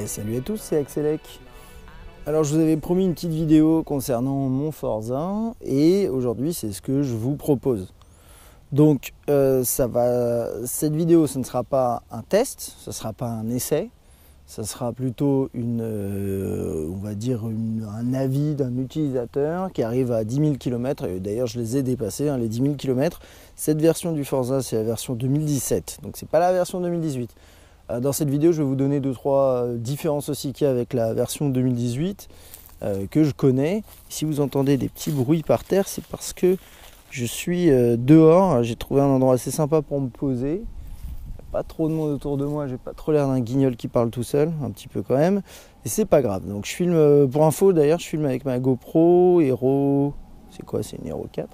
Salut à tous, c'est Axelec. Alors je vous avais promis une petite vidéo concernant mon Forza et aujourd'hui c'est ce que je vous propose. Donc cette vidéo ce ne sera pas un test, ce ne sera pas un essai, ça sera plutôt on va dire un avis d'un utilisateur qui arrive à 10 000 km, et d'ailleurs je les ai dépassés, les 10 000 km. Cette version du Forza c'est la version 2017, donc c'est pas la version 2018. Dans cette vidéo, je vais vous donner 2-3 différences aussi qu'il y a avec la version 2018 que je connais. Si vous entendez des petits bruits par terre, c'est parce que je suis dehors. J'ai trouvé un endroit assez sympa pour me poser. Pas trop de monde autour de moi, j'ai pas trop l'air d'un guignol qui parle tout seul, un petit peu quand même. Et c'est pas grave. Donc je filme, pour info d'ailleurs, je filme avec ma GoPro Hero. C'est quoi? C'est une Hero 4 ?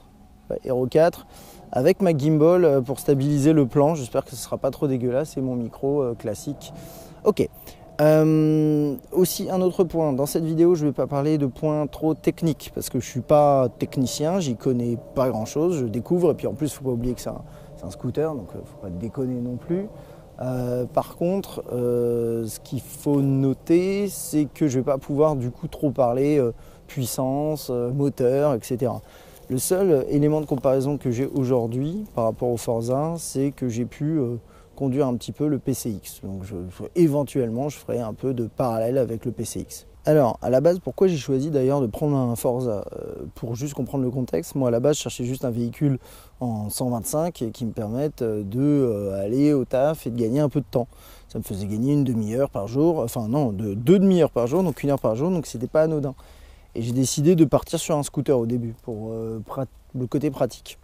Ouais, Hero 4. Avec ma gimbal pour stabiliser le plan. J'espère que ce ne sera pas trop dégueulasse. C'est mon micro classique. Ok. Aussi un autre point. Dans cette vidéo, je ne vais pas parler de points trop techniques parce que je ne suis pas technicien. J'y connais pas grand chose. Je découvre. Et puis en plus, il ne faut pas oublier que c'est un scooter. Donc il ne faut pas déconner non plus. Par contre, ce qu'il faut noter, c'est que je ne vais pas pouvoir du coup trop parler puissance, moteur, etc. Le seul élément de comparaison que j'ai aujourd'hui par rapport au Forza, c'est que j'ai pu conduire un petit peu le PCX. Donc éventuellement, je ferai un peu de parallèle avec le PCX. Alors, à la base, pourquoi j'ai choisi d'ailleurs de prendre un Forza pour juste comprendre le contexte, moi à la base, je cherchais juste un véhicule en 125 et qui me permette d'aller au taf et de gagner un peu de temps. Ça me faisait gagner une demi-heure par jour, enfin non, deux demi-heures par jour, donc 1 heure par jour, donc c'était pas anodin. Et j'ai décidé de partir sur un scooter au début pour le côté pratique.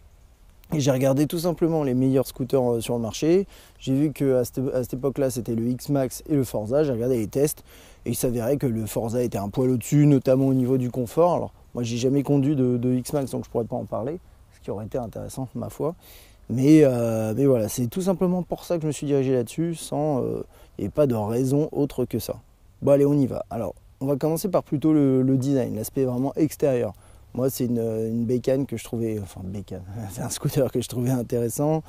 Et j'ai regardé tout simplement les meilleurs scooters sur le marché. J'ai vu qu'à cette époque-là, c'était le X-Max et le Forza. J'ai regardé les tests et il s'avérait que le Forza était un poil au-dessus, notamment au niveau du confort. Alors moi, j'ai jamais conduit de X-Max, donc je pourrais pas en parler, ce qui aurait été intéressant, ma foi. Mais voilà, c'est tout simplement pour ça que je me suis dirigé là-dessus, il n'y a pas de raison autre que ça. Bon allez, on y va. Alors, on va commencer par plutôt le design, l'aspect vraiment extérieur. Moi, c'est une bécane que je trouvais, c'est un scooter que je trouvais intéressant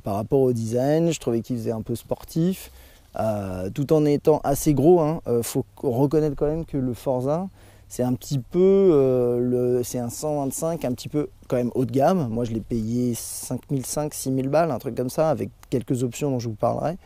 par rapport au design. Je trouvais qu'il faisait un peu sportif, tout en étant assez gros. Faut reconnaître quand même que le Forza, c'est un petit peu, c'est un 125, un petit peu quand même haut de gamme. Moi, je l'ai payé 5 500, 6 000 balles, un truc comme ça, avec quelques options dont je vous parlerai.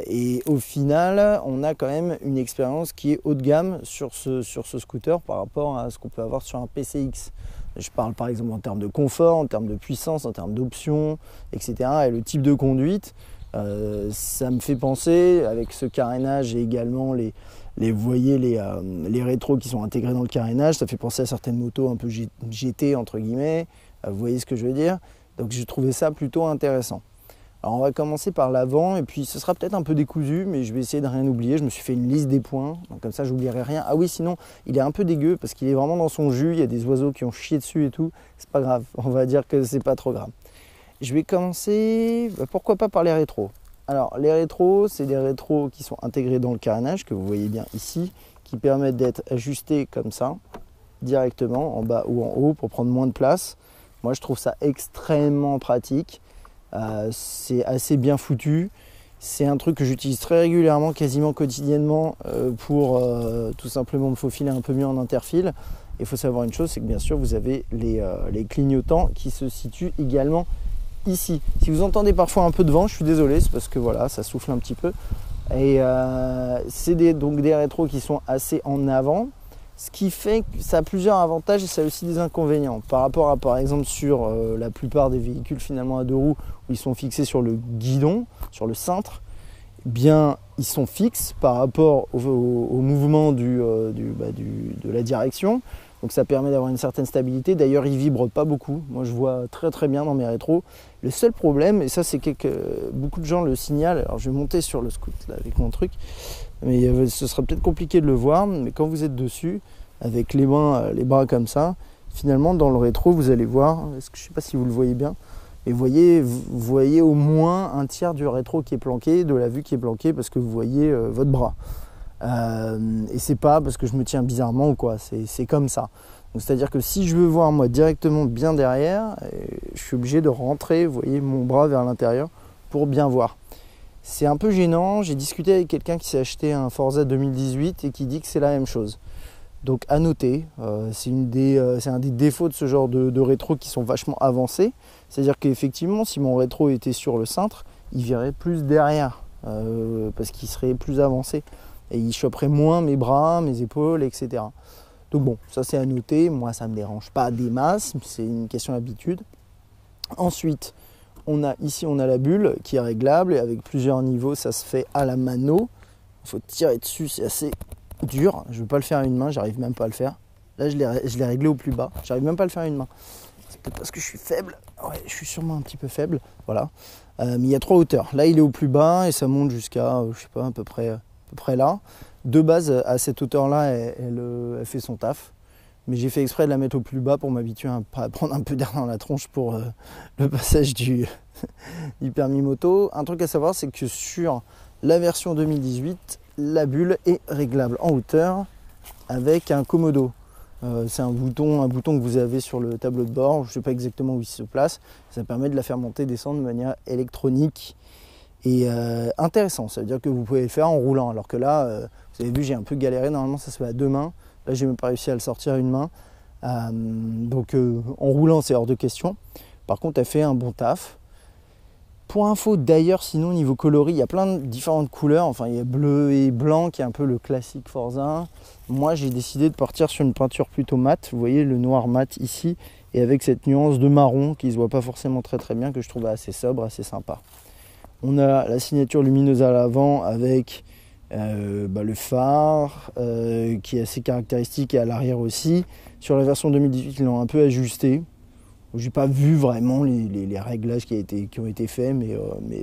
Et au final, on a quand même une expérience qui est haut de gamme sur ce scooter par rapport à ce qu'on peut avoir sur un PCX. Je parle par exemple en termes de confort, en termes de puissance, en termes d'options, etc. Et le type de conduite, ça me fait penser, avec ce carénage et également vous voyez les rétros qui sont intégrés dans le carénage, ça fait penser à certaines motos un peu GT entre guillemets, vous voyez ce que je veux dire. Donc j'ai trouvé ça plutôt intéressant. Alors on va commencer par l'avant et puis ce sera peut-être un peu décousu, mais je vais essayer de rien oublier. Je me suis fait une liste des points, donc comme ça j'oublierai rien. Ah oui, sinon il est un peu dégueu parce qu'il est vraiment dans son jus, il y a des oiseaux qui ont chié dessus et tout. C'est pas grave, on va dire que c'est pas trop grave. Je vais commencer, pourquoi pas par les rétros. Alors les rétros, c'est des rétros qui sont intégrés dans le carénage, que vous voyez bien ici, qui permettent d'être ajustés comme ça, directement en bas ou en haut pour prendre moins de place. Moi je trouve ça extrêmement pratique. C'est assez bien foutu, c'est un truc que j'utilise très régulièrement, quasiment quotidiennement pour tout simplement me faufiler un peu mieux en interfile. Il faut savoir une chose, c'est que bien sûr vous avez les clignotants qui se situent également ici. Si vous entendez parfois un peu de vent, je suis désolé, c'est parce que voilà, ça souffle un petit peu. Et c'est donc des rétros qui sont assez en avant. Ce qui fait que ça a plusieurs avantages et ça a aussi des inconvénients. Par rapport à, par exemple, sur la plupart des véhicules finalement à deux roues où ils sont fixés sur le guidon, sur le cintre, eh bien ils sont fixes par rapport au mouvement de la direction. Donc ça permet d'avoir une certaine stabilité. D'ailleurs, ils ne vibrent pas beaucoup. Moi, je vois très très bien dans mes rétros. Le seul problème, et ça c'est beaucoup de gens le signalent, alors je vais monter sur le scoot là, avec mon truc, mais ce sera peut-être compliqué de le voir, mais quand vous êtes dessus, avec les bras comme ça, finalement dans le rétro, vous allez voir, je ne sais pas si vous le voyez bien, mais vous voyez au moins un tiers du rétro qui est planqué, de la vue qui est planquée, parce que vous voyez votre bras. Et c'est pas parce que je me tiens bizarrement ou quoi, c'est comme ça. Donc c'est-à-dire que si je veux voir moi directement bien derrière, je suis obligé de rentrer, vous voyez, mon bras vers l'intérieur pour bien voir. C'est un peu gênant, j'ai discuté avec quelqu'un qui s'est acheté un Forza 2018 et qui dit que c'est la même chose. Donc à noter, c'est un des défauts de ce genre de rétro qui sont vachement avancés. C'est-à-dire qu'effectivement, si mon rétro était sur le cintre, il verrait plus derrière, parce qu'il serait plus avancé. Et il choperait moins mes bras, mes épaules, etc. Donc bon, ça c'est à noter. Moi, ça ne me dérange pas des masses, c'est une question d'habitude. Ensuite, ici on a la bulle qui est réglable et avec plusieurs niveaux, ça se fait à la mano. Il faut tirer dessus, c'est assez dur. Je ne veux pas le faire à une main, j'arrive même pas à le faire. Là, je l'ai réglé au plus bas. J'arrive même pas à le faire à une main. C'est peut-être parce que je suis faible. Ouais, je suis sûrement un petit peu faible. Voilà. Mais il y a 3 hauteurs. Là, il est au plus bas et ça monte jusqu'à, je sais pas, à peu près là. De base, à cette hauteur-là, elle fait son taf. Mais j'ai fait exprès de la mettre au plus bas pour m'habituer à prendre un peu d'air dans la tronche pour le passage du permis moto. Un truc à savoir, c'est que sur la version 2018, la bulle est réglable en hauteur avec un commodo. C'est un bouton que vous avez sur le tableau de bord. Je ne sais pas exactement où il se place. Ça permet de la faire monter et descendre de manière électronique. Et intéressant, ça veut dire que vous pouvez le faire en roulant. Alors que là, vous avez vu, j'ai un peu galéré. Normalement, ça se fait à 2 mains. Là, j'ai même pas réussi à le sortir à une main. Donc, en roulant, c'est hors de question. Par contre, elle fait un bon taf. Pour info, d'ailleurs, sinon, niveau coloris, il y a plein de différentes couleurs. Enfin, il y a bleu et blanc, qui est un peu le classique Forza. Moi, j'ai décidé de partir sur une peinture plutôt mate. Vous voyez, le noir mat ici. Et avec cette nuance de marron qui ne se voit pas forcément très très bien, que je trouve assez sobre, assez sympa. On a la signature lumineuse à l'avant avec le phare qui est assez caractéristique et à l'arrière aussi. Sur la version 2018, ils l'ont un peu ajusté. J'ai pas vu vraiment les réglages qui ont été faits, mais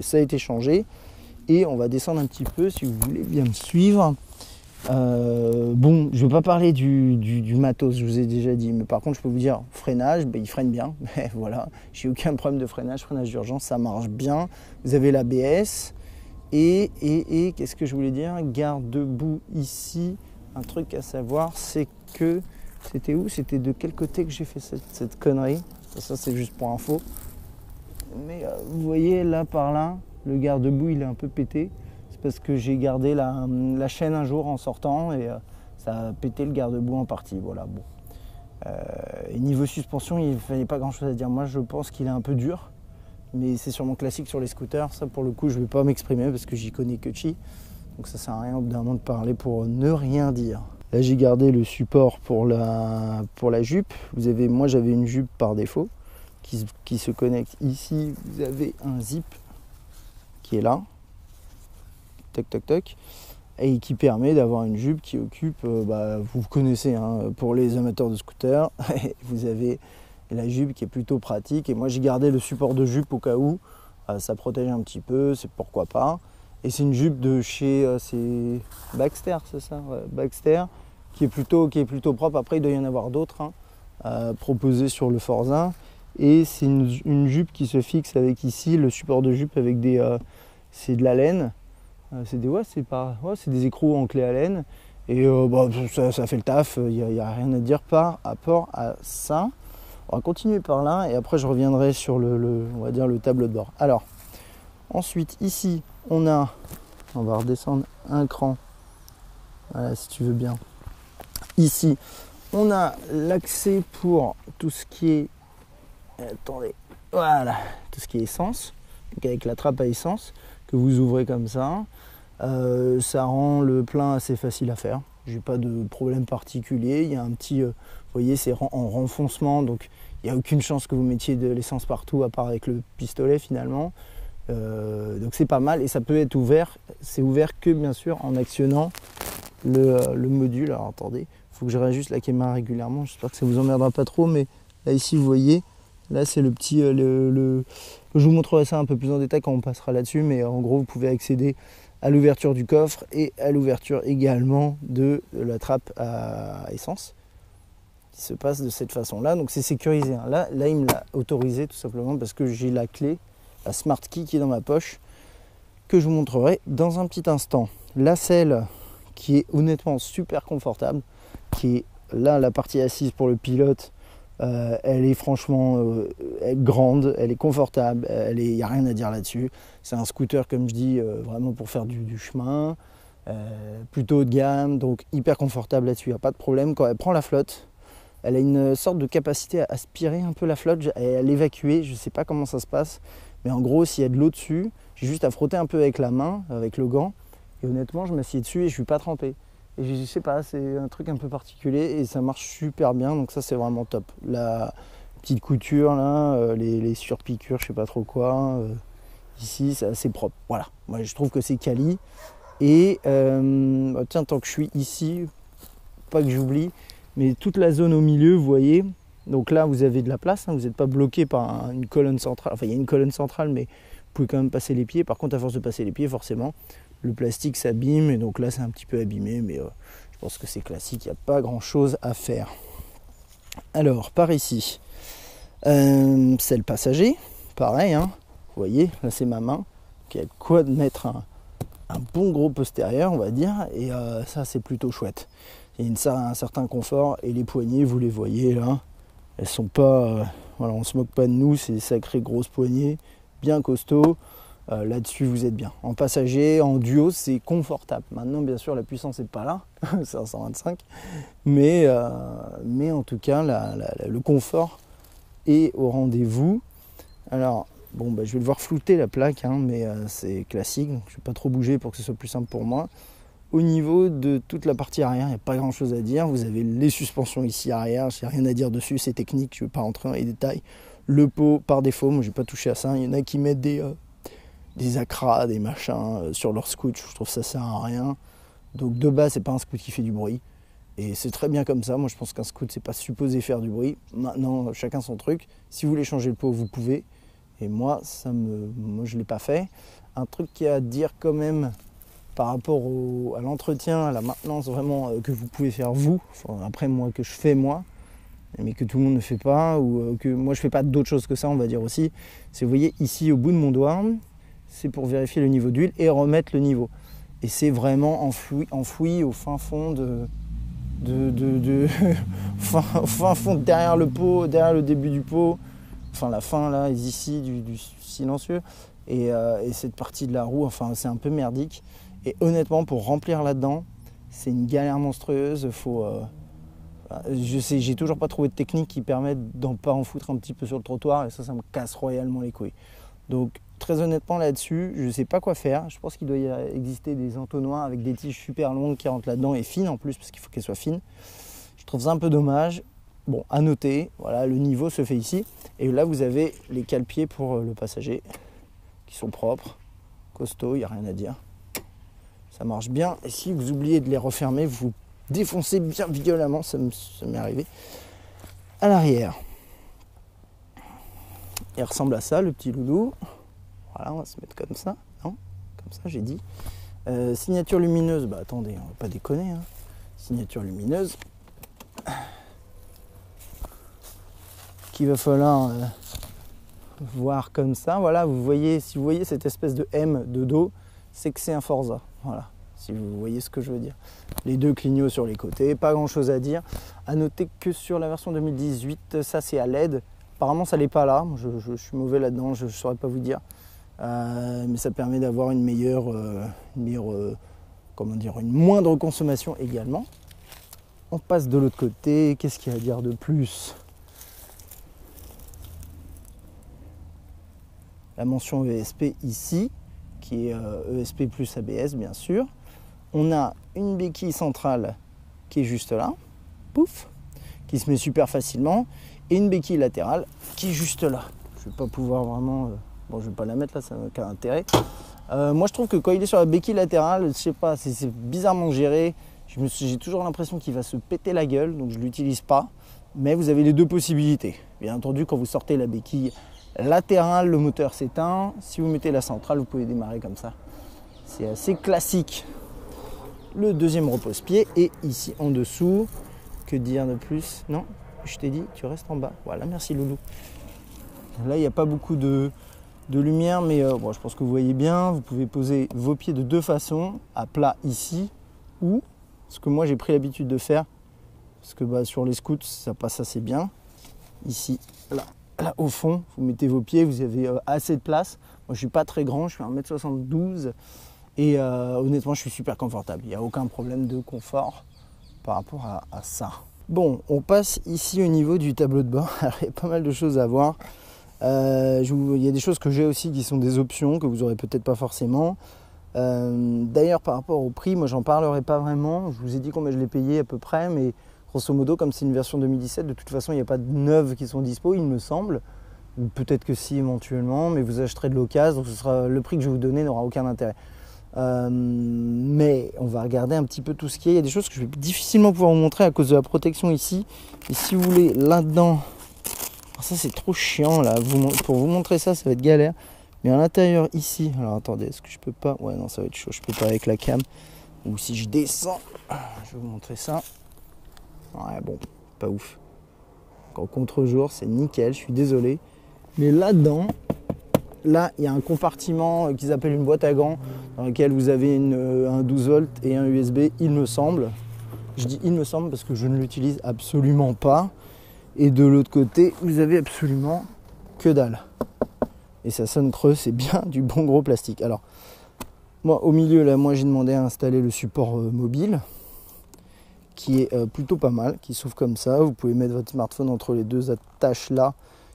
ça a été changé. Et on va descendre un petit peu si vous voulez bien me suivre. Bon, je ne vais pas parler du matos, je vous ai déjà dit, mais par contre je peux vous dire freinage, il freine bien, voilà, j'ai aucun problème de freinage d'urgence, ça marche bien. Vous avez l'ABS et qu'est-ce que je voulais dire, garde debout ici. Un truc à savoir, c'est que c'était où, c'était de quel côté que j'ai fait cette connerie. Ça c'est juste pour info, mais vous voyez là par là, le garde debout il est un peu pété. Parce que j'ai gardé la chaîne un jour en sortant et ça a pété le garde-boue en partie. Voilà, bon. Et niveau suspension, il ne fallait pas grand-chose à dire. Moi, je pense qu'il est un peu dur, mais c'est sûrement classique sur les scooters. Ça, pour le coup, je ne vais pas m'exprimer parce que j'y connais que chi. Donc ça ne sert à rien d'un moment de parler pour ne rien dire. Là, j'ai gardé le support pour la jupe. Moi, j'avais une jupe par défaut qui se connecte ici. Vous avez un zip qui est là. Toc toc toc, et qui permet d'avoir une jupe qui occupe, vous connaissez, hein, pour les amateurs de scooter, vous avez la jupe qui est plutôt pratique, et moi j'ai gardé le support de jupe au cas où, ça protège un petit peu, c'est pourquoi pas, et c'est une jupe de chez c'est Baxter, c'est ça, ouais, Baxter, qui est plutôt propre. Après il doit y en avoir d'autres proposés sur le Forza, et c'est une jupe qui se fixe avec ici le support de jupe avec c'est de la laine. C'est des écrous en clé à laine et ça fait le taf, il n'y a rien à dire par rapport à ça. On va continuer par là et après je reviendrai sur on va dire le tableau de bord. Alors ensuite ici on va redescendre un cran, voilà, si tu veux bien. Ici on a l'accès pour tout ce qui est tout ce qui est essence, donc avec la trappe à essence que vous ouvrez comme ça. Ça rend le plein assez facile à faire. J'ai pas de problème particulier. Il y a un petit, vous voyez, c'est en renfoncement, donc il n'y a aucune chance que vous mettiez de l'essence partout à part avec le pistolet finalement. Donc c'est pas mal et ça peut être ouvert. C'est ouvert que bien sûr en actionnant le module. Alors attendez, il faut que je réajuste la caméra régulièrement. J'espère que ça vous emmerdera pas trop, mais là ici vous voyez, là c'est le petit, je vous montrerai ça un peu plus en détail quand on passera là-dessus, mais en gros vous pouvez accéder à l'ouverture du coffre et à l'ouverture également de la trappe à essence qui se passe de cette façon-là. Donc c'est sécurisé. Là, il me l'a autorisé tout simplement parce que j'ai la clé, la Smart Key qui est dans ma poche, que je vous montrerai dans un petit instant. La selle qui est honnêtement super confortable, qui est Là, la partie assise pour le pilote, elle est franchement grande, elle est confortable, il n'y a rien à dire là-dessus. C'est un scooter, comme je dis, vraiment pour faire du chemin, plutôt haut de gamme, donc hyper confortable là-dessus, il n'y a pas de problème. Quand elle prend la flotte, elle a une sorte de capacité à aspirer un peu la flotte et à l'évacuer, je ne sais pas comment ça se passe, mais en gros, s'il y a de l'eau dessus, j'ai juste à frotter un peu avec la main, avec le gant, et honnêtement, je m'assieds dessus et je ne suis pas trempé. Et je sais pas, c'est un truc un peu particulier et ça marche super bien, donc ça c'est vraiment top. La petite couture là, les surpiqûres, je sais pas trop quoi, ici c'est assez propre. Voilà, moi je trouve que c'est quali. Et tiens, tant que je suis ici, pas que j'oublie, mais toute la zone au milieu, vous voyez, donc là vous avez de la place, hein, vous n'êtes pas bloqué par une colonne centrale, enfin il y a une colonne centrale, mais vous pouvez quand même passer les pieds. Par contre, à force de passer les pieds, forcément, le plastique s'abîme, et donc là c'est un petit peu abîmé, mais je pense que c'est classique, il n'y a pas grand chose à faire. Alors par ici, c'est le passager, pareil, hein, vous voyez, là c'est ma main, qui a de quoi de mettre un bon gros postérieur, on va dire, et ça c'est plutôt chouette. Il y a un certain confort, et les poignées, vous les voyez là, elles sont pas, voilà, on se moque pas de nous, c'est des sacrées grosses poignées, bien costauds. Là-dessus vous êtes bien. En passager, en duo, c'est confortable. Maintenant, bien sûr, la puissance n'est pas là, c'est un 125, mais en tout cas, le confort est au rendez-vous. Alors, bon, bah, je vais devoir flouter la plaque, hein, mais c'est classique, donc je ne vais pas trop bouger pour que ce soit plus simple pour moi. Au niveau de toute la partie arrière, il n'y a pas grand-chose à dire. Vous avez les suspensions ici arrière, je n'ai rien à dire dessus, c'est technique, je ne vais pas rentrer dans les détails. Le pot, par défaut, moi, je n'ai pas touché à ça. Il y en a qui mettent des acras, des machins sur leur scoot, je trouve que ça sert à rien. Donc de base, c'est pas un scoot qui fait du bruit. Et c'est très bien comme ça. Moi, je pense qu'un scoot, c'est pas supposé faire du bruit. Maintenant, chacun son truc. Si vous voulez changer le pot, vous pouvez. Et moi, je l'ai pas fait. Un truc qui a à dire quand même par rapport à l'entretien, à la maintenance vraiment que vous pouvez faire vous. Enfin, après, moi, que je fais moi, mais que tout le monde ne fait pas, ou que moi, je fais pas d'autre chose que ça, on va dire aussi. C'est, vous voyez, ici, au bout de mon doigt, c'est pour vérifier le niveau d'huile et remettre le niveau. Et c'est vraiment enfoui au fin fond fin fond derrière le pot, derrière le début du pot, enfin la fin là, ici du silencieux, et cette partie de la roue, enfin c'est un peu merdique. Et honnêtement, pour remplir là-dedans, c'est une galère monstrueuse. Je sais, j'ai toujours pas trouvé de technique qui permette d'en pas en foutre un petit peu sur le trottoir, et ça me casse royalement les couilles. Donc très honnêtement là-dessus, je ne sais pas quoi faire. Je pense qu'il doit y exister des entonnoirs avec des tiges super longues qui rentrent là-dedans et fines en plus, parce qu'il faut qu'elles soient fines. Je trouve ça un peu dommage. Bon, à noter, voilà, le niveau se fait ici. Et là, vous avez les cale-pieds pour le passager, qui sont propres, costauds, il n'y a rien à dire. Ça marche bien. Et si vous oubliez de les refermer, vous défoncez bien violemment, ça m'est arrivé. À l'arrière, il ressemble à ça, le petit loulou. Voilà, on va se mettre comme ça, non? Comme ça, j'ai dit. Signature lumineuse, bah attendez, on va pas déconner. Hein. Signature lumineuse. Qu'il va falloir voir comme ça. Voilà, vous voyez, si vous voyez cette espèce de M de dos, c'est que c'est un Forza. Voilà, si vous voyez ce que je veux dire. Les deux clignots sur les côtés, pas grand chose à dire. À noter que sur la version 2018, ça c'est à LED. Apparemment, ça n'est pas là. Je suis mauvais là-dedans, je ne saurais pas vous dire. Mais ça permet d'avoir une moindre consommation également. On passe de l'autre côté. Qu'est-ce qu'il y a à dire de plus? La mention ESP ici, qui est ESP plus ABS bien sûr. On a une béquille centrale qui est juste là, pouf, qui se met super facilement, et une béquille latérale qui est juste là. Je ne vais pas pouvoir vraiment... Bon, je ne vais pas la mettre là, ça n'a aucun intérêt. Moi, je trouve que quand il est sur la béquille latérale, je sais pas, c'est bizarrement géré. J'ai toujours l'impression qu'il va se péter la gueule, donc je ne l'utilise pas. Mais vous avez les deux possibilités. Bien entendu, quand vous sortez la béquille latérale, le moteur s'éteint. Si vous mettez la centrale, vous pouvez démarrer comme ça. C'est assez classique. Le deuxième repose-pied est ici en dessous. Que dire de plus? Non, je t'ai dit, tu restes en bas. Voilà, merci Loulou. Là, il n'y a pas beaucoup de lumière, mais bon, je pense que vous voyez bien. Vous pouvez poser vos pieds de deux façons, à plat ici, ou, ce que moi j'ai pris l'habitude de faire, parce que bah, sur les scouts, ça passe assez bien. Ici, là au fond, vous mettez vos pieds, vous avez assez de place. Moi, je suis pas très grand, je fais 1m72 et honnêtement, je suis super confortable. Il n'y a aucun problème de confort par rapport à ça. Bon, on passe ici au niveau du tableau de bord. Alors, il y a pas mal de choses à voir. Il y a des choses que j'ai aussi qui sont des options que vous n'aurez peut-être pas forcément. D'ailleurs, par rapport au prix, moi, j'en parlerai pas vraiment. Je vous ai dit combien je l'ai payé à peu près, mais grosso modo, comme c'est une version 2017, de toute façon, il n'y a pas de neuves qui sont dispo, il me semble. Peut-être que si, éventuellement, mais vous acheterez de l'occasion, donc le prix que je vais vous donner n'aura aucun intérêt. Mais on va regarder un petit peu tout ce qu'il y a. Il y a des choses que je vais difficilement pouvoir vous montrer à cause de la protection ici. Et si vous voulez, là-dedans, ça c'est trop chiant là. Pour vous montrer ça, ça va être galère. Mais à l'intérieur ici, alors attendez, est-ce que je peux pas? Ouais, non, ça va être chaud. Je peux pas avec la cam. Ou si je descends, je vais vous montrer ça. Ouais, bon, pas ouf. En contre-jour, c'est nickel. Je suis désolé. Mais là-dedans. Là, il y a un compartiment qu'ils appellent une boîte à gants dans lequel vous avez un 12 volts et un USB, il me semble. Je dis il me semble parce que je ne l'utilise absolument pas. Et de l'autre côté, vous avez absolument que dalle. Et ça sonne creux, c'est bien du bon gros plastique. Alors, moi, au milieu, là, moi j'ai demandé à installer le support mobile qui est plutôt pas mal, qui s'ouvre comme ça. Vous pouvez mettre votre smartphone entre les deux attaches là,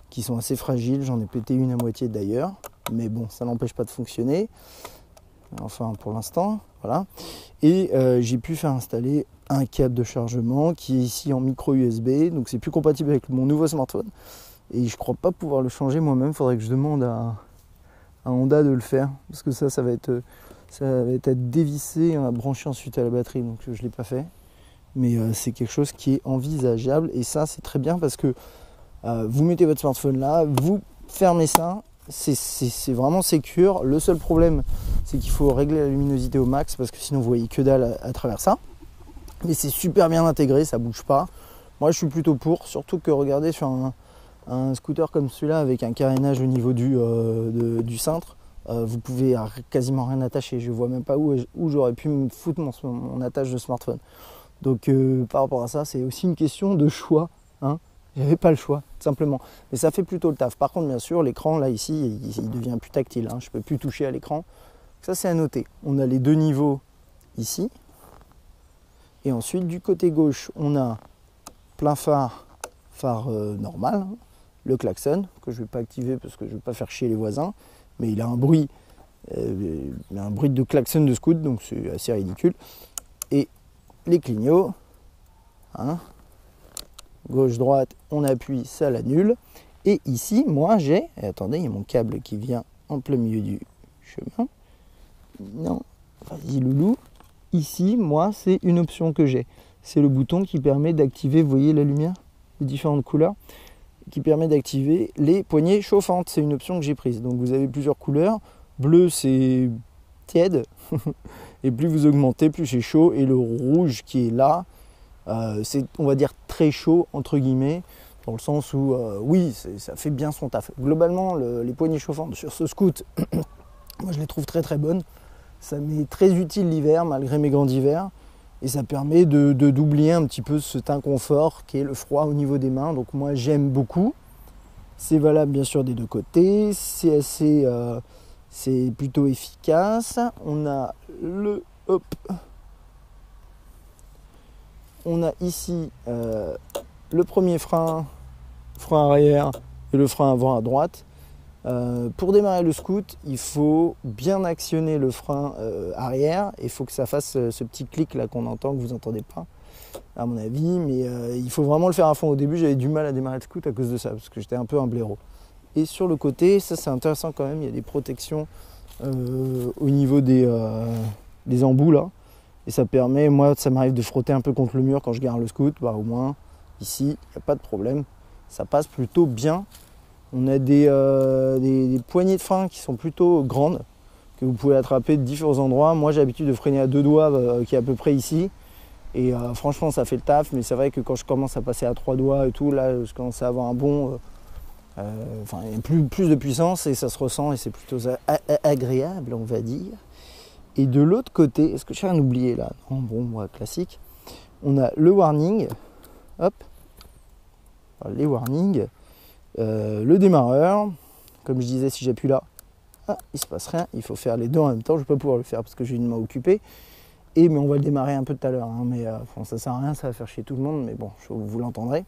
qui sont assez fragiles, j'en ai pété une à moitié d'ailleurs, mais bon, ça n'empêche pas de fonctionner, enfin pour l'instant, voilà. Et j'ai pu faire installer un câble de chargement qui est ici en micro USB, donc c'est plus compatible avec mon nouveau smartphone, et je crois pas pouvoir le changer moi-même, il faudrait que je demande à Honda de le faire, parce que ça va être à dévisser, à brancher ensuite à la batterie, donc je l'ai pas fait, mais c'est quelque chose qui est envisageable, et ça c'est très bien parce que vous mettez votre smartphone là, vous fermez ça, c'est vraiment sécure. Le seul problème, c'est qu'il faut régler la luminosité au max parce que sinon vous voyez que dalle à travers ça. Mais c'est super bien intégré, ça bouge pas. Moi je suis plutôt pour, surtout que regardez sur un scooter comme celui-là avec un carénage au niveau du cintre, vous pouvez quasiment rien attacher. Je vois même pas où j'aurais pu me foutre mon attache de smartphone. Donc par rapport à ça, c'est aussi une question de choix, hein. J'avais pas le choix, tout simplement. Mais ça fait plutôt le taf. Par contre, bien sûr, l'écran, là, ici, il devient plus tactile. Hein. Je ne peux plus toucher à l'écran. Ça, c'est à noter. On a les deux niveaux ici. Et ensuite, du côté gauche, on a plein phare normal. Hein. Le klaxon, que je ne vais pas activer parce que je ne veux pas faire chier les voisins. Mais il a un bruit de klaxon de scoot, donc c'est assez ridicule. Et les clignots, hein. Gauche-droite, on appuie, ça l'annule. Et ici, moi j'ai... Attendez, il y a mon câble qui vient en plein milieu du chemin. Non, vas-y loulou. Ici, moi, c'est une option que j'ai. C'est le bouton qui permet d'activer, vous voyez la lumière, les différentes couleurs, qui permet d'activer les poignées chauffantes. C'est une option que j'ai prise. Donc vous avez plusieurs couleurs. Bleu, c'est tiède. Et plus vous augmentez, plus c'est chaud. Et le rouge qui est là, c'est, on va dire, très chaud, entre guillemets, dans le sens où, oui, ça fait bien son taf. Globalement, les poignées chauffantes sur ce scoot, moi je les trouve très très bonnes. Ça m'est très utile l'hiver, malgré mes gants d'hiver. Et ça permet d'oublier un petit peu cet inconfort qui est le froid au niveau des mains. Donc moi j'aime beaucoup. C'est valable bien sûr des deux côtés. C'est c'est plutôt efficace. On a on a ici le premier frein arrière et le frein avant à droite. Pour démarrer le scoot, il faut bien actionner le frein arrière. Il faut que ça fasse ce petit clic là qu'on entend, que vous n'entendez pas à mon avis. Mais il faut vraiment le faire à fond. Au début, j'avais du mal à démarrer le scoot à cause de ça, parce que j'étais un peu un blaireau. Et sur le côté, ça c'est intéressant quand même, il y a des protections au niveau des embouts là. Et ça permet, moi ça m'arrive de frotter un peu contre le mur quand je gare le scoot, bah, au moins ici, il n'y a pas de problème. Ça passe plutôt bien. On a des poignées de frein qui sont plutôt grandes, que vous pouvez attraper de différents endroits. Moi j'ai l'habitude de freiner à 2 doigts, qui est à peu près ici. Et franchement ça fait le taf, mais c'est vrai que quand je commence à passer à 3 doigts et tout, là je commence à avoir un bon... il y a plus de puissance et ça se ressent et c'est plutôt agréable, on va dire. Et de l'autre côté, est-ce que j'ai rien oublié là? Non, bon, moi, classique. On a le warning hop, les warnings, le démarreur, comme je disais, si j'appuie là, il se passe rien, il faut faire les deux en même temps, je ne vais pas pouvoir le faire parce que j'ai une main occupée, mais on va le démarrer un peu tout à l'heure, hein, mais bon, ça sert à rien, ça va faire chier tout le monde, mais bon, vous l'entendrez.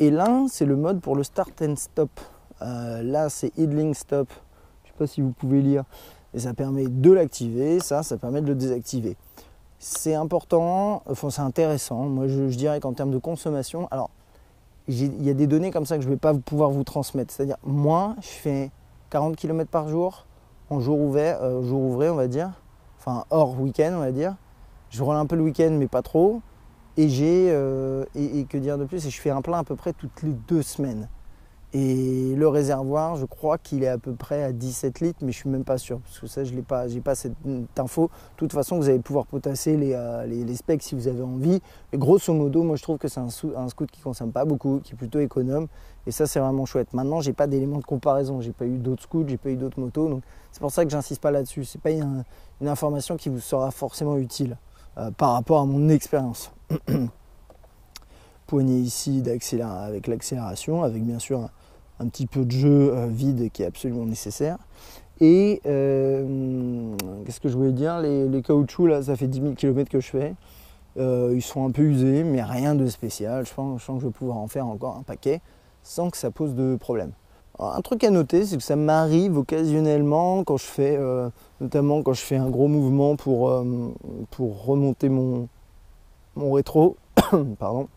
Et là, c'est le mode pour le start and stop, là c'est idling stop, je ne sais pas si vous pouvez lire, et ça permet de l'activer, ça permet de le désactiver. C'est important, enfin, c'est intéressant, moi je dirais qu'en termes de consommation, alors il y a des données comme ça que je ne vais pas pouvoir vous transmettre, c'est-à-dire moi je fais 40 km par jour, en jour ouvert, jour ouvré on va dire, enfin hors week-end on va dire, je roule un peu le week-end mais pas trop, et que dire de plus, et je fais un plein à peu près toutes les 2 semaines. Et le réservoir, je crois qu'il est à peu près à 17 litres, mais je ne suis même pas sûr, parce que ça, je n'ai pas cette info. De toute façon, vous allez pouvoir potasser les specs si vous avez envie. Et grosso modo, moi, je trouve que c'est un scooter qui ne consomme pas beaucoup, qui est plutôt économe. Et ça, c'est vraiment chouette. Maintenant, je n'ai pas d'éléments de comparaison. Je n'ai pas eu d'autres scooters, je n'ai pas eu d'autres motos. Donc, c'est pour ça que j'insiste pas là-dessus. Ce n'est pas une information qui vous sera forcément utile par rapport à mon expérience. Poignée ici avec l'accélération, avec bien sûr un petit peu de jeu vide qui est absolument nécessaire. Et qu'est-ce que je voulais dire, les caoutchoucs, là, ça fait 10 000 km que je fais. Ils sont un peu usés, mais rien de spécial. Je pense que je vais pouvoir en faire encore un paquet sans que ça pose de problème. Alors, un truc à noter, c'est que ça m'arrive occasionnellement quand je fais, notamment quand je fais un gros mouvement pour remonter mon rétro, pardon,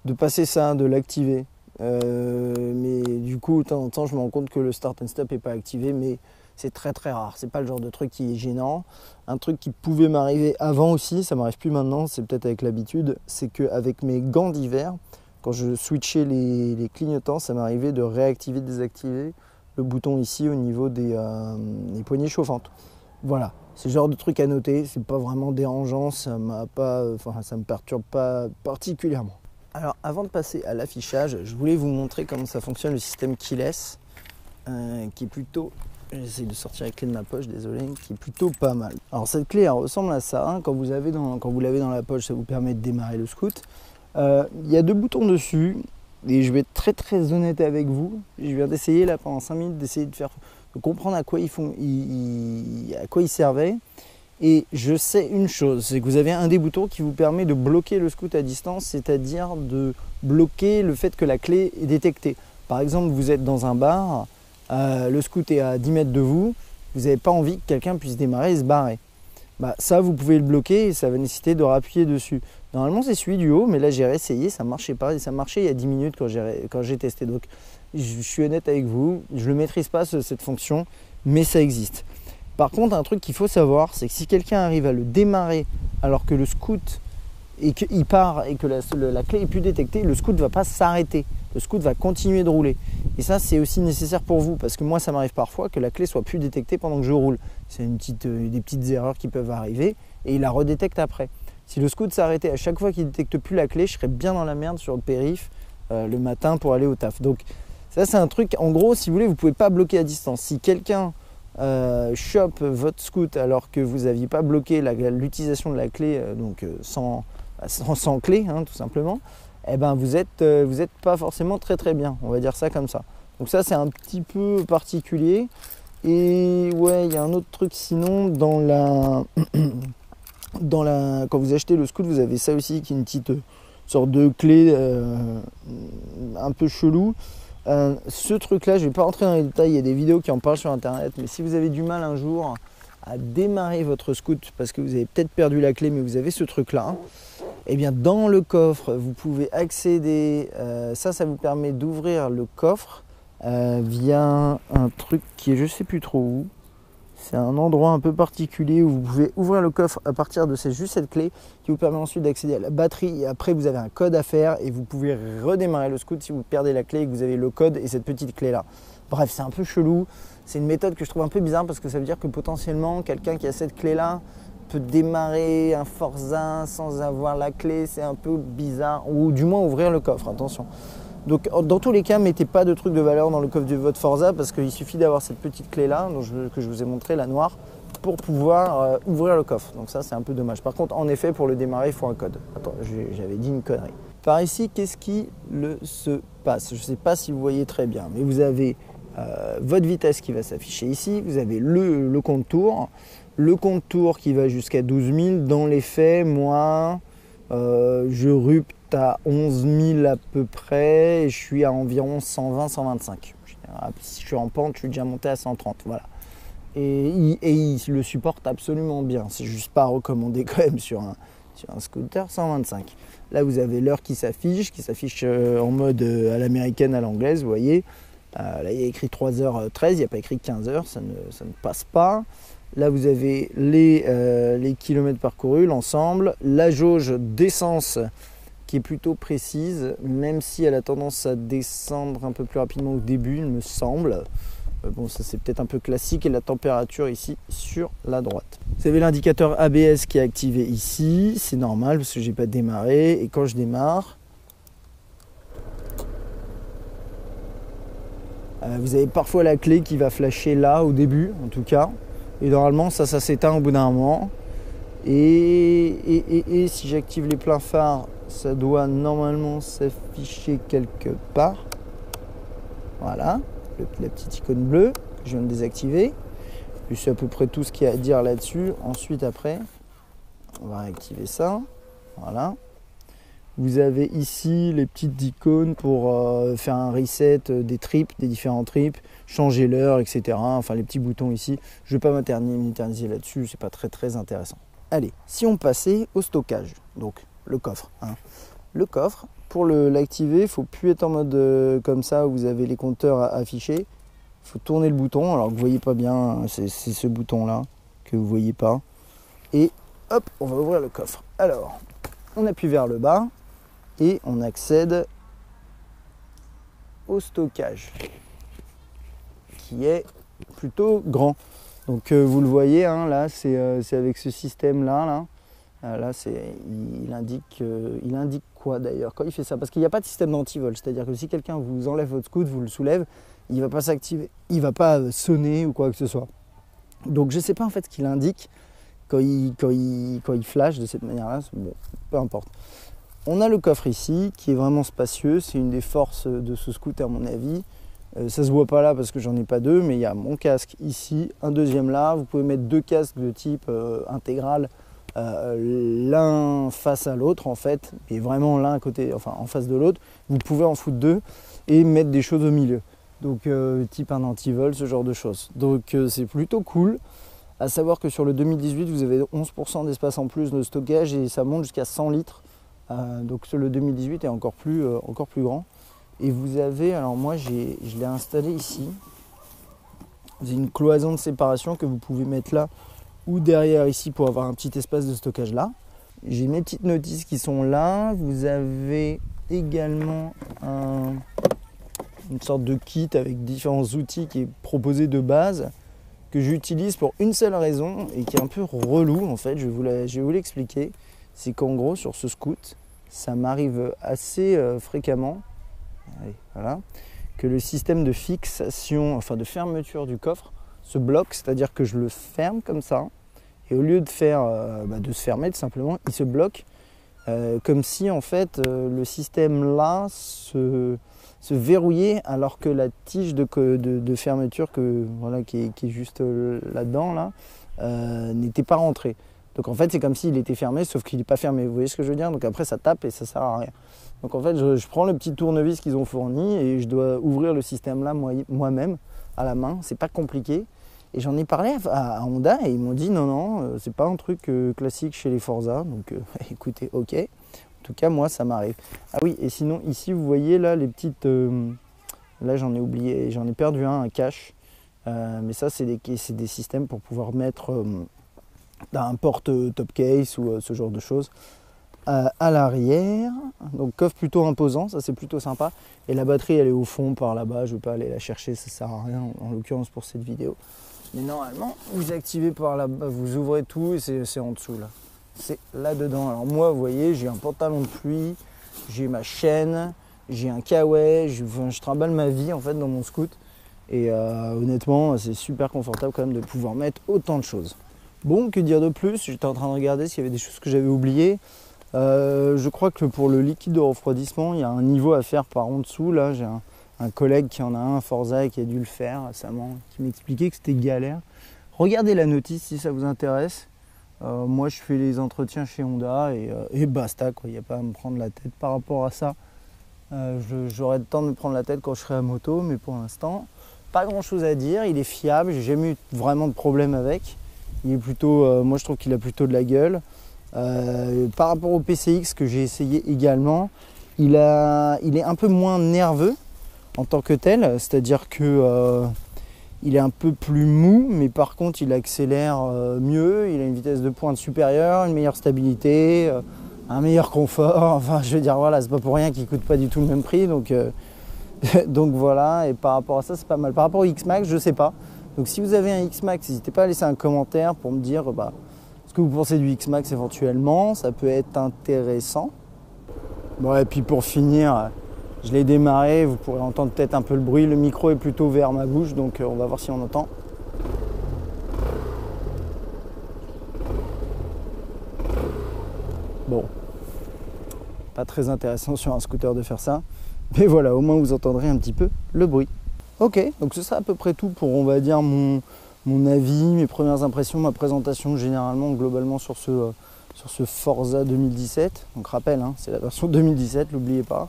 de passer ça, de l'activer. Mais du coup, de temps en temps, je me rends compte que le start and stop n'est pas activé, mais c'est très très rare. C'est pas le genre de truc qui est gênant. Un truc qui pouvait m'arriver avant aussi, ça m'arrive plus maintenant, c'est peut-être avec l'habitude, c'est qu'avec mes gants d'hiver, quand je switchais les clignotants, ça m'arrivait de réactiver, désactiver le bouton ici au niveau des poignées chauffantes. Voilà, c'est le genre de truc à noter, c'est pas vraiment dérangeant, ça me perturbe pas particulièrement. Alors avant de passer à l'affichage, je voulais vous montrer comment ça fonctionne le système keyless, qui est plutôt, j'essaie de sortir la clé de ma poche, désolé, qui est plutôt pas mal. Alors cette clé elle ressemble à ça, hein, quand vous l'avez dans la poche, ça vous permet de démarrer le scoot. Il y a 2 boutons dessus, et je vais être très très honnête avec vous, je viens d'essayer là pendant 5 minutes d'essayer de comprendre à quoi ils servaient. Et je sais une chose, c'est que vous avez un des boutons qui vous permet de bloquer le scoot à distance, c'est-à-dire de bloquer le fait que la clé est détectée. Par exemple, vous êtes dans un bar, le scoot est à 10 mètres de vous, vous n'avez pas envie que quelqu'un puisse démarrer et se barrer. Ça, vous pouvez le bloquer et ça va nécessiter de rappuyer dessus. Normalement, c'est celui du haut, mais là, j'ai réessayé, ça ne marchait pas. Et ça marchait il y a 10 minutes quand j'ai testé. Donc, je suis honnête avec vous, je ne le maîtrise pas, cette fonction, mais ça existe. Par contre, un truc qu'il faut savoir, c'est que si quelqu'un arrive à le démarrer alors que le scoot et qu'il part et que la clé est plus détectée, le scoot ne va pas s'arrêter. Le scoot va continuer de rouler. Et ça, c'est aussi nécessaire pour vous parce que moi, ça m'arrive parfois que la clé soit plus détectée pendant que je roule. C'est des petites erreurs qui peuvent arriver et il la redétecte après. Si le scoot s'arrêtait à chaque fois qu'il ne détecte plus la clé, je serais bien dans la merde sur le périph' le matin pour aller au taf. Donc ça, c'est un truc, en gros, si vous voulez, vous ne pouvez pas bloquer à distance. Si quelqu'un chope votre scoot alors que vous n'aviez pas bloqué l'utilisation de la clé, sans clé, hein, tout simplement, eh ben vous êtes pas forcément très très bien, on va dire ça comme ça. Donc ça, c'est un petit peu particulier. Et ouais, il y a un autre truc sinon, quand vous achetez le scoot, vous avez ça aussi qui est une petite sorte de clé un peu chelou. Ce truc là, je ne vais pas rentrer dans les détails, il y a des vidéos qui en parlent sur internet, mais si vous avez du mal un jour à démarrer votre scoot parce que vous avez peut-être perdu la clé mais vous avez ce truc là, et bien dans le coffre vous pouvez accéder, ça vous permet d'ouvrir le coffre via un truc qui est je sais plus trop où. C'est un endroit un peu particulier où vous pouvez ouvrir le coffre à partir de juste cette clé qui vous permet ensuite d'accéder à la batterie. Et après, vous avez un code à faire et vous pouvez redémarrer le scoot si vous perdez la clé et que vous avez le code et cette petite clé-là. Bref, c'est un peu chelou. C'est une méthode que je trouve un peu bizarre parce que ça veut dire que potentiellement, quelqu'un qui a cette clé-là peut démarrer un Forza sans avoir la clé. C'est un peu bizarre. Ou du moins ouvrir le coffre, attention. Donc dans tous les cas, mettez pas de trucs de valeur dans le coffre de votre Forza parce qu'il suffit d'avoir cette petite clé là que je vous ai montré, la noire, pour pouvoir ouvrir le coffre. Donc ça, c'est un peu dommage. Par contre, en effet, pour le démarrer, il faut un code. Attends, j'avais dit une connerie. Par ici, qu'est-ce qui se passe? Je ne sais pas si vous voyez très bien, mais vous avez votre vitesse qui va s'afficher ici. Vous avez le compte tour. Le compte tour qui va jusqu'à 12 000. Dans les faits, moi, je rupte à 11 000 à peu près. Et je suis à environ 120-125. Si je suis en pente, je suis déjà monté à 130. Voilà. Et il le supporte absolument bien. C'est juste pas recommandé quand même sur un scooter 125. Là, vous avez l'heure qui s'affiche en mode à l'américaine, à l'anglaise, vous voyez. Là, il y a écrit 3h13, il n'y a pas écrit 15h, ça ne passe pas. Là, vous avez les kilomètres parcourus, l'ensemble. La jauge d'essence qui est plutôt précise, même si elle a tendance à descendre un peu plus rapidement au début, il me semble. Bon, ça c'est peut-être un peu classique. Et la température ici sur la droite. Vous avez l'indicateur ABS qui est activé ici. C'est normal parce que j'ai pas démarré. Et quand je démarre, vous avez parfois la clé qui va flasher là au début en tout cas. Et normalement ça s'éteint au bout d'un moment. Et si j'active les pleins phares, ça doit normalement s'afficher quelque part. Voilà. La petite icône bleue que je viens de désactiver. Puis c'est à peu près tout ce qu'il y a à dire là-dessus. Ensuite, après, on va réactiver ça. Voilà. Vous avez ici les petites icônes pour faire un reset des trips, des différents trips, changer l'heure, etc. Enfin, les petits boutons ici. Je ne vais pas m'éterniser là-dessus, c'est pas très intéressant. Allez, si on passait au stockage, donc le coffre. Le coffre, pour l'activer, il ne faut plus être en mode comme ça où vous avez les compteurs affichés. Il faut tourner le bouton, alors que vous ne voyez pas bien, c'est ce bouton-là que vous ne voyez pas. Et hop, on va ouvrir le coffre. Alors, on appuie vers le bas et on accède au stockage, qui est plutôt grand. Donc vous le voyez, hein, là, c'est avec ce système-là. Là, il indique quoi d'ailleurs quand il fait ça? Parce qu'il n'y a pas de système d'antivol, c'est-à-dire que si quelqu'un vous enlève votre scoot, vous le soulève, il ne va pas s'activer, il ne va pas sonner ou quoi que ce soit. Donc je ne sais pas en fait ce qu'il indique quand il flash de cette manière-là, bon, peu importe. On a le coffre ici qui est vraiment spacieux, c'est une des forces de ce scooter à mon avis. Ça se voit pas là parce que j'en ai pas deux, mais il y a mon casque ici, un deuxième là. Vous pouvez mettre deux casques de type intégral, l'un face à l'autre en fait, et vraiment l'un à côté, enfin en face de l'autre. Vous pouvez en foutre deux et mettre des choses au milieu. Donc type un antivol, ce genre de choses. Donc c'est plutôt cool. À savoir que sur le 2018, vous avez 11% d'espace en plus de stockage et ça monte jusqu'à 100 litres. Donc sur le 2018 est encore plus grand. Et vous avez, alors moi je l'ai installé ici, vous avez une cloison de séparation que vous pouvez mettre là ou derrière ici pour avoir un petit espace de stockage là. J'ai mes petites notices qui sont là, vous avez également une sorte de kit avec différents outils qui est proposé de base, que j'utilise pour une seule raison et qui est un peu relou en fait, je vais vous l'expliquer. C'est qu'en gros sur ce scoot, ça m'arrive assez fréquemment. Allez, voilà, que le système de fixation, enfin de fermeture du coffre se bloque, c'est-à-dire que je le ferme comme ça, et au lieu de de se fermer tout simplement, il se bloque, comme si en fait le système là se verrouillait, alors que la tige de fermeture qui est juste là-dedans n'était pas rentrée. Donc en fait c'est comme s'il était fermé, sauf qu'il n'est pas fermé, vous voyez ce que je veux dire? Donc après ça tape et ça sert à rien. Donc en fait je prends le petit tournevis qu'ils ont fourni et je dois ouvrir le système là moi-même à la main, c'est pas compliqué. Et j'en ai parlé à Honda et ils m'ont dit non, c'est pas un truc classique chez les Forza, donc écoutez, ok. En tout cas moi ça m'arrive. Ah oui, et sinon ici vous voyez là les petites, là j'en ai oublié, j'en ai perdu un cache, mais ça c'est des systèmes pour pouvoir mettre un porte top case ou ce genre de choses à l'arrière. Donc coffre plutôt imposant, ça c'est plutôt sympa. Et la batterie elle est au fond par là-bas, je ne vais pas aller la chercher, ça sert à rien en l'occurrence pour cette vidéo. Mais normalement vous activez par là-bas, vous ouvrez tout et c'est en dessous là. C'est là-dedans. Alors moi vous voyez, j'ai un pantalon de pluie, j'ai ma chaîne, j'ai un kawaii, je trimballe ma vie en fait dans mon scoot. Et honnêtement c'est super confortable quand même de pouvoir mettre autant de choses. Bon, que dire de plus? J'étais en train de regarder s'il y avait des choses que j'avais oubliées. Je crois que pour le liquide de refroidissement, il y a un niveau à faire par en dessous. Là, j'ai un collègue qui en a un, Forza, et qui a dû le faire récemment, qui m'expliquait que c'était galère. Regardez la notice si ça vous intéresse. Moi, je fais les entretiens chez Honda et basta, quoi. Il n'y a pas à me prendre la tête par rapport à ça. J'aurai le temps de me prendre la tête quand je serai à moto, mais pour l'instant, pas grand chose à dire. Il est fiable, j'ai jamais eu vraiment de problème avec. Il est plutôt, moi je trouve qu'il a plutôt de la gueule. Par rapport au PCX que j'ai essayé également, il est un peu moins nerveux en tant que tel, c'est-à-dire que il est un peu plus mou, mais par contre il accélère mieux, il a une vitesse de pointe supérieure, une meilleure stabilité, un meilleur confort. Enfin, je veux dire, voilà, c'est pas pour rien qu'il coûte pas du tout le même prix, donc voilà. Et par rapport à ça, c'est pas mal. Par rapport au X-Max, je sais pas. Donc si vous avez un X-Max, n'hésitez pas à laisser un commentaire pour me dire ce que vous pensez du X-Max éventuellement, ça peut être intéressant. Bon, et puis pour finir, je l'ai démarré, vous pourrez entendre peut-être un peu le bruit, le micro est plutôt vers ma bouche, donc on va voir si on entend. Bon, pas très intéressant sur un scooter de faire ça, mais voilà, au moins vous entendrez un petit peu le bruit. Ok, donc ce sera à peu près tout pour, on va dire, mon avis, mes premières impressions, ma présentation généralement, globalement sur ce Forza 2017. Donc rappel, hein, c'est la version 2017, n'oubliez pas.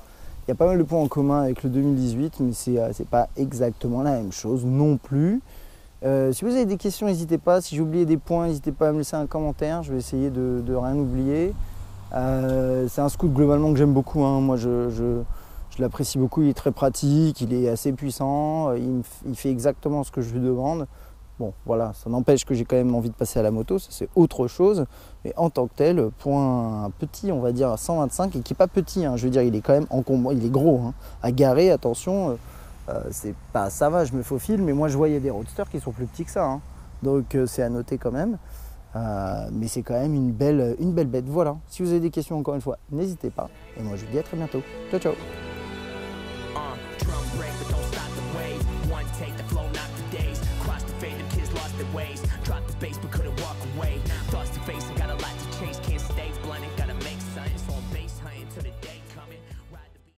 Il y a pas mal de points en commun avec le 2018, mais c'est pas exactement la même chose non plus. Si vous avez des questions, n'hésitez pas. Si j'ai oublié des points, n'hésitez pas à me laisser un commentaire. Je vais essayer de rien oublier. C'est un scooter globalement que j'aime beaucoup, hein. Moi je l'apprécie beaucoup, il est très pratique, il est assez puissant, il fait exactement ce que je lui demande. Bon voilà, ça n'empêche que j'ai quand même envie de passer à la moto, ça c'est autre chose. Et en tant que tel, pour un petit, on va dire à 125, et qui n'est pas petit, hein, je veux dire il est quand même encombrant, il est gros, hein. À garer, attention, c'est pas, ça va, je me faufile, mais moi je voyais des roadsters qui sont plus petits que ça, hein. Donc c'est à noter quand même. Mais c'est quand même une belle bête. Voilà, si vous avez des questions encore une fois, n'hésitez pas. Et moi je vous dis à très bientôt. Ciao ciao. Take the flow, not the days. Cross the fade, them kids lost their ways. Dropped the bass but couldn't walk away. Lost the face and got a